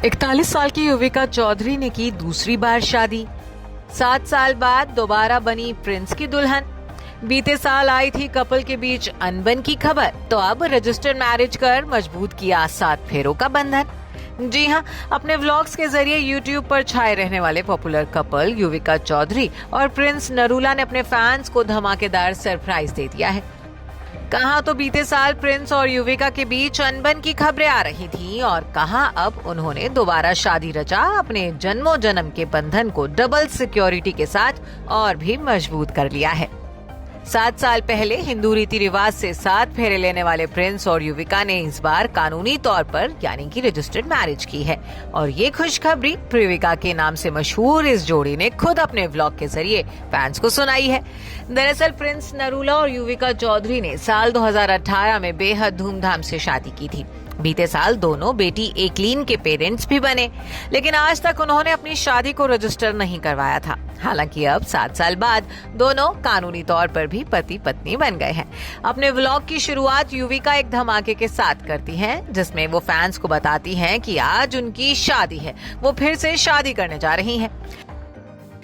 41 साल की युविका चौधरी ने की दूसरी बार शादी। 7 साल बाद दोबारा बनी प्रिंस की दुल्हन। बीते साल आई थी कपल के बीच अनबन की खबर, तो अब रजिस्टर्ड मैरिज कर मजबूत किया 7 फेरों का बंधन। जी हाँ, अपने व्लॉग्स के जरिए यूट्यूब पर छाए रहने वाले पॉपुलर कपल युविका चौधरी और प्रिंस नरूला ने अपने फैंस को धमाकेदार सरप्राइज दे दिया है। कहाँ तो बीते साल प्रिंस और युविका के बीच अनबन की खबरें आ रही थी और कहाँ अब उन्होंने दोबारा शादी रचा अपने जन्मों जन्म के बंधन को डबल सिक्योरिटी के साथ और भी मजबूत कर लिया है। 7 साल पहले हिंदू रीति रिवाज से 7 फेरे लेने वाले प्रिंस और युविका ने इस बार कानूनी तौर पर यानी कि रजिस्टर्ड मैरिज की है और ये खुशखबरी प्रिविका के नाम से मशहूर इस जोड़ी ने खुद अपने व्लॉग के जरिए फैंस को सुनाई है। दरअसल प्रिंस नरूला और युविका चौधरी ने साल 2018 में बेहद धूमधाम से शादी की थी। बीते साल दोनों बेटी एकलीन के पेरेंट्स भी बने, लेकिन आज तक उन्होंने अपनी शादी को रजिस्टर नहीं करवाया था। हालांकि अब 7 साल बाद दोनों कानूनी तौर पर भी पति पत्नी बन गए हैं। अपने व्लॉग की शुरुआत युविका एक धमाके के साथ करती हैं, जिसमें वो फैंस को बताती हैं कि आज उनकी शादी है, वो फिर से शादी करने जा रही हैं।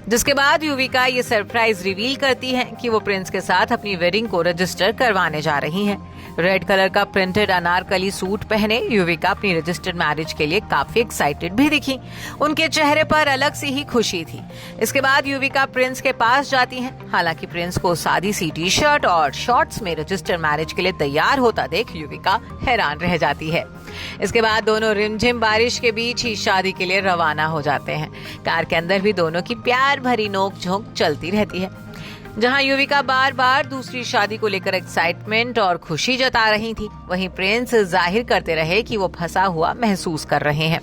जिसके बाद युविका ये सरप्राइज रिवील करती हैं कि वो प्रिंस के साथ अपनी वेडिंग को रजिस्टर करवाने जा रही हैं। रेड कलर का प्रिंटेड अनारकली सूट पहने युविका अपनी रजिस्टर्ड मैरिज के लिए काफी एक्साइटेड भी दिखी। उनके चेहरे पर अलग सी ही खुशी थी। इसके बाद युविका प्रिंस के पास जाती हैं। हालांकि प्रिंस को सादी सी टी शर्ट और शॉर्ट्स में रजिस्टर्ड मैरिज के लिए तैयार होता देख युविका हैरान रह जाती है। इसके बाद दोनों रिमझिम बारिश के बीच ही शादी के लिए रवाना हो जाते हैं। कार के अंदर भी दोनों की प्यार भरी नोक झोंक चलती रहती है। जहां युविका बार बार दूसरी शादी को लेकर एक्साइटमेंट और खुशी जता रही थी, वहीं प्रिंस जाहिर करते रहे कि वो फंसा हुआ महसूस कर रहे हैं।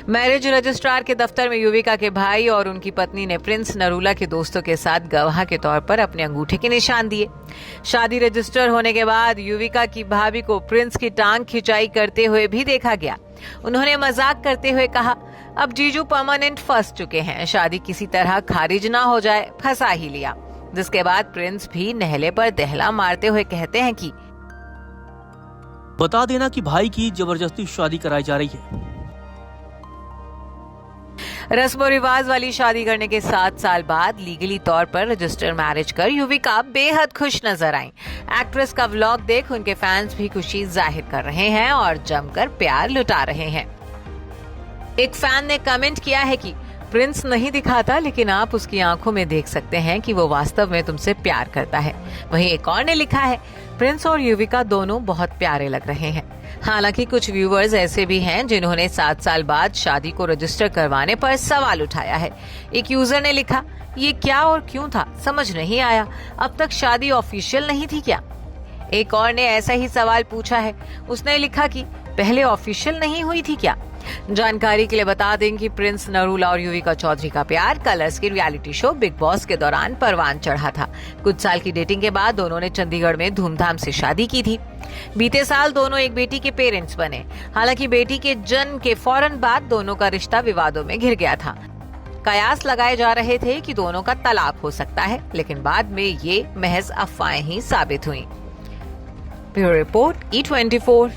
मैरिज रजिस्ट्रार के दफ्तर में युविका के भाई और उनकी पत्नी ने प्रिंस नरूला के दोस्तों के साथ गवाह के तौर पर अपने अंगूठे के निशान दिए। शादी रजिस्टर होने के बाद युविका की भाभी को प्रिंस की टांग खिंचाई करते हुए भी देखा गया। उन्होंने मजाक करते हुए कहा, अब जीजू परमानेंट फंस चुके हैं, शादी किसी तरह खारिज ना हो जाए, फंसा ही लिया। जिसके बाद प्रिंस भी नहले पर दहला मारते हुए कहते हैं कि बता देना कि भाई की जबरदस्ती शादी कराई जा रही है। रस्म और रिवाज वाली शादी करने के 7 साल बाद लीगली तौर पर रजिस्टर मैरिज कर युविका बेहद खुश नजर आई। एक्ट्रेस का व्लॉग देख उनके फैंस भी खुशी जाहिर कर रहे हैं और जमकर प्यार लुटा रहे हैं। एक फैन ने कमेंट किया है कि प्रिंस नहीं दिखाता, लेकिन आप उसकी आंखों में देख सकते हैं कि वो वास्तव में तुमसे प्यार करता है। वहीं एक और ने लिखा है, प्रिंस और युविका दोनों बहुत प्यारे लग रहे हैं। हालांकि कुछ व्यूअर्स ऐसे भी हैं जिन्होंने 7 साल बाद शादी को रजिस्टर करवाने पर सवाल उठाया है। एक यूजर ने लिखा, ये क्या और क्यों था, समझ नहीं आया, अब तक शादी ऑफिशियल नहीं थी क्या? एक और ने ऐसा ही सवाल पूछा है। उसने लिखा कि पहले ऑफिशियल नहीं हुई थी क्या? जानकारी के लिए बता दें कि प्रिंस नरूला और युविका चौधरी का प्यार कलर्स के रियलिटी शो बिग बॉस के दौरान परवान चढ़ा था। कुछ साल की डेटिंग के बाद दोनों ने चंडीगढ़ में धूमधाम से शादी की थी। बीते साल दोनों एक बेटी के पेरेंट्स बने। हालांकि बेटी के जन्म के फौरन बाद दोनों का रिश्ता विवादों में घिर गया था। कयास लगाए जा रहे थे कि दोनों का तलाक हो सकता है, लेकिन बाद में ये महज अफवाहें ही साबित हुई। Bureau report E24।